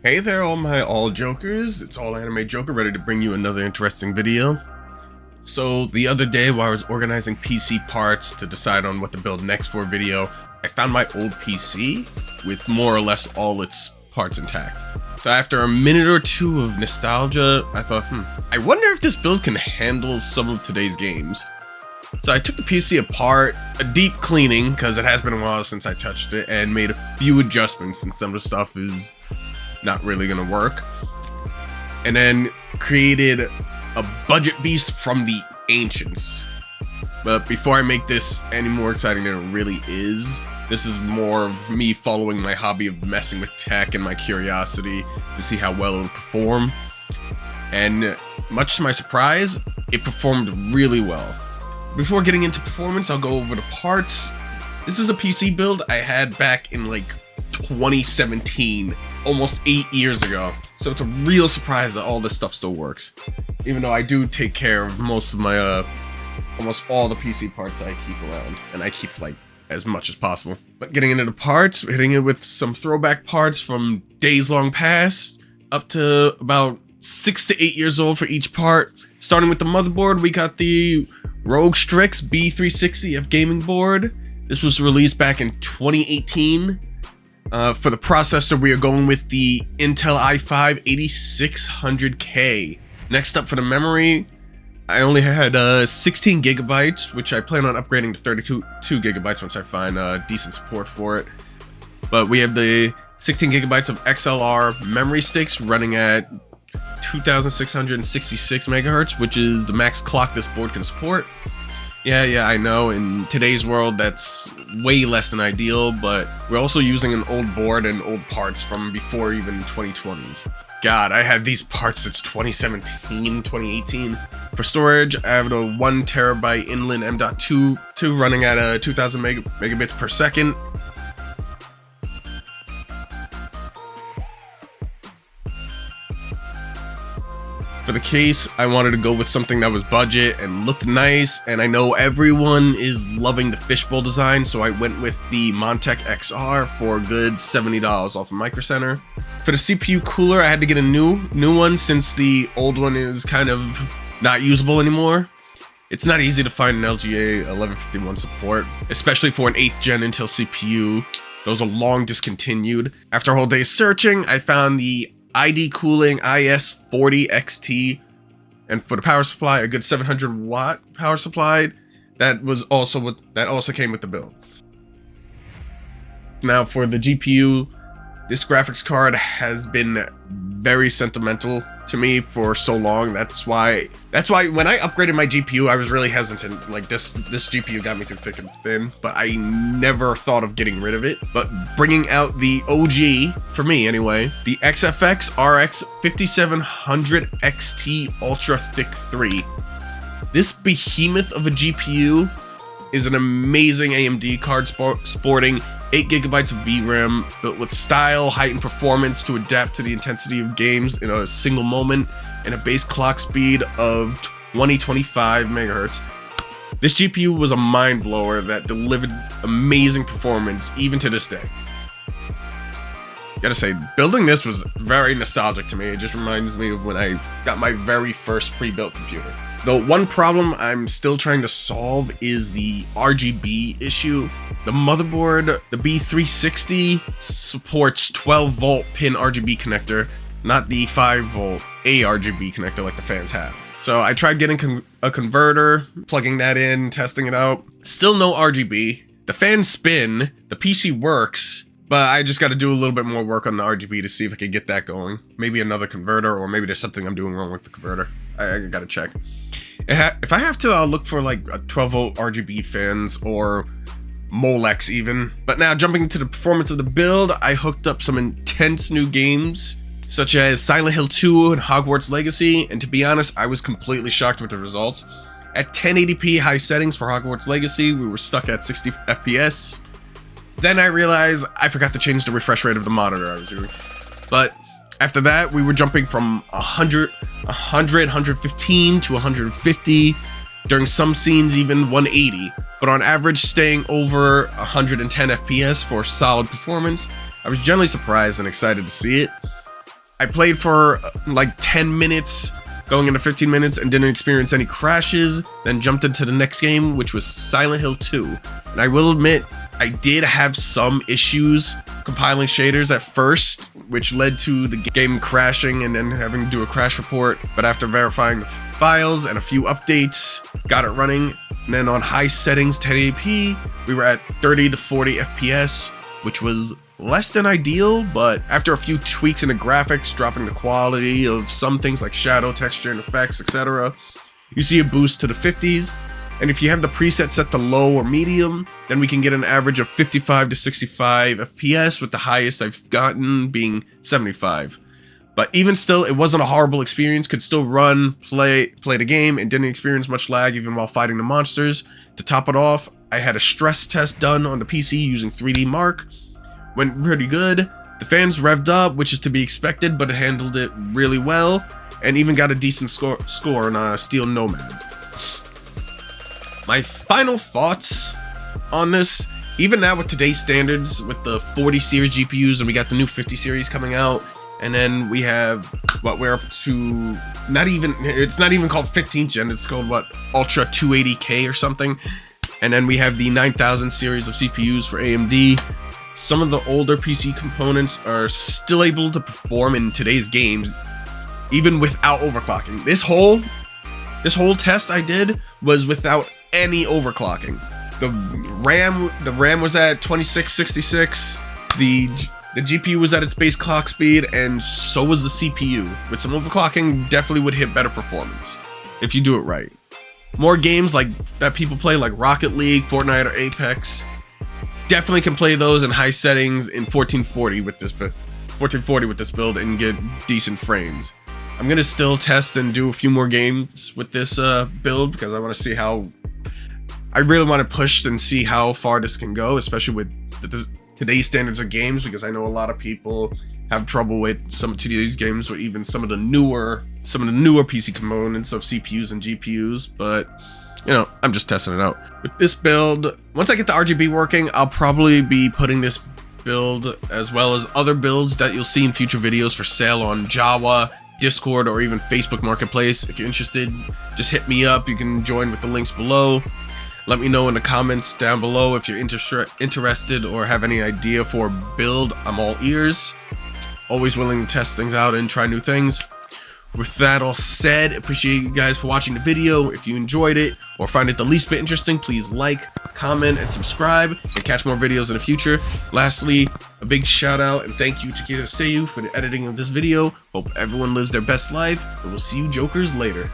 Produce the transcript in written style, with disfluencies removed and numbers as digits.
Hey there, all my all jokers. It's All Anime Joker, ready to bring you another interesting video. So the other day while I was organizing PC parts to decide on what to build next for a video, I found my old PC with more or less all its parts intact. So after a minute or two of nostalgia, I thought, I wonder if this build can handle some of today's games. So I took the PC apart, a deep cleaning, because it has been a while since I touched it, and made a few adjustments since some of the stuff is not really gonna work. And then created a budget beast from the ancients. But before I make this any more exciting than it really is, this is more of me following my hobby of messing with tech and my curiosity to see how well it'll perform. And much to my surprise, it performed really well. Before getting into performance, I'll go over the parts. This is a PC build I had back in like 2017, almost 8 years ago. So it's a real surprise that all this stuff still works. Even though I do take care of most of my, almost all the PC parts I keep around. And I keep like as much as possible. But getting into the parts, hitting it with some throwback parts from days long past, up to about 6 to 8 years old for each part. Starting with the motherboard, we got the Rogue Strix B360F gaming board. This was released back in 2018. For the processor, we are going with the Intel i5 8600K. Next up for the memory, I only had 16 gigabytes, which I plan on upgrading to 32 gigabytes once I find decent support for it. But we have the 16 gigabytes of XLR memory sticks running at 2666 megahertz, which is the max clock this board can support. Yeah, I know, in today's world that's way less than ideal, but we're also using an old board and old parts from before even 2020s. God, I had these parts since 2017, 2018. For storage, I have a 1 terabyte inland M.2 running at 2000 megabits per second. For the case, I wanted to go with something that was budget and looked nice, and I know everyone is loving the fishbowl design, so I went with the Montech XR for a good $70 off of Micro Center. For the CPU cooler, I had to get a new one since the old one is kind of not usable anymore. It's not easy to find an LGA 1151 support, especially for an 8th gen Intel CPU. Those are long discontinued. After a whole day searching, I found the ID Cooling IS40 XT, and for the power supply, a good 700 watt power supply. That also came with the build. Now for the GPU, this graphics card has been very sentimental to me for so long. That's why when I upgraded my GPU, I was really hesitant. Like this GPU got me through thick and thin, but I never thought of getting rid of it. But bringing out the OG, for me anyway, the XFX RX 5700 XT Ultra Thick 3. This behemoth of a GPU is an amazing AMD card sporting 8 gigabytes of VRAM, built with style, height, and performance to adapt to the intensity of games in a single moment, and a base clock speed of 2025 megahertz. This GPU was a mind blower that delivered amazing performance even to this day. Gotta say, building this was very nostalgic to me. It just reminds me of when I got my very first pre-built computer. Though one problem I'm still trying to solve is the RGB issue. The motherboard, the B360, supports 12 volt pin RGB connector, not the 5 volt ARGB connector like the fans have. So I tried getting a converter, plugging that in, testing it out. Still no RGB. The fans spin, the PC works, but I just got to do a little bit more work on the RGB to see if I could get that going. Maybe another converter, or maybe there's something I'm doing wrong with the converter. I gotta check. If I have to, I'll look for like a 12 volt RGB fans or Molex even. But now jumping into the performance of the build, I hooked up some intense new games such as Silent Hill 2 and Hogwarts Legacy, and to be honest, I was completely shocked with the results. At 1080p high settings for Hogwarts Legacy, we were stuck at 60 FPS. Then I realized I forgot to change the refresh rate of the monitor I was using. But after that, we were jumping from 100, 115 to 150. During some scenes, even 180. But on average, staying over 110 FPS for solid performance. I was generally surprised and excited to see it. I played for like 10 minutes, going into 15 minutes, and didn't experience any crashes, then jumped into the next game, which was Silent Hill 2. And I will admit, I did have some issues compiling shaders at first, which led to the game crashing and then having to do a crash report. But after verifying the files and a few updates, got it running. And then on high settings, 1080p, we were at 30 to 40 FPS, which was less than ideal, but after a few tweaks in the graphics, dropping the quality of some things like shadow, texture, and effects, etc., you see a boost to the 50s. And if you have the preset set to low or medium, then we can get an average of 55 to 65 FPS, with the highest I've gotten being 75. But even still, it wasn't a horrible experience. Could still run, play the game, and didn't experience much lag even while fighting the monsters. To top it off, I had a stress test done on the PC using 3D Mark. Went pretty good. The fans revved up, which is to be expected, but it handled it really well, and even got a decent score on Steel Nomad. My final thoughts on this, even now with today's standards, with the 40 series GPUs, and we got the new 50 series coming out, and then we have what we're up to, it's not even called 15th gen, it's called what, Ultra 280K or something. And then we have the 9000 series of CPUs for AMD. Some of the older PC components are still able to perform in today's games, even without overclocking. This whole test I did was without any overclocking. The RAM was at 2666. The GPU was at its base clock speed, and so was the CPU. With some overclocking, definitely would hit better performance if you do it right. More games like that people play, like Rocket League, Fortnite, or Apex, definitely can play those in high settings in 1440 with this build and get decent frames. I'm gonna still test and do a few more games with this build, because I want to see how. I really want to push and see how far this can go, especially with today's standards of games, because I know a lot of people have trouble with some of today's games, or even some of the newer PC components of CPUs and GPUs. But you know, I'm just testing it out. With this build, once I get the RGB working, I'll probably be putting this build as well as other builds that you'll see in future videos for sale on Java, Discord, or even Facebook Marketplace. If you're interested, just hit me up. You can join with the links below. Let me know in the comments down below if you're interested or have any idea for a build. I'm all ears. Always willing to test things out and try new things. With that all said, appreciate you guys for watching the video. If you enjoyed it or find it the least bit interesting, please like, comment, and subscribe, and catch more videos in the future. Lastly, a big shout out and thank you to Kiyuseiu for the editing of this video. Hope everyone lives their best life, and we'll see you jokers later.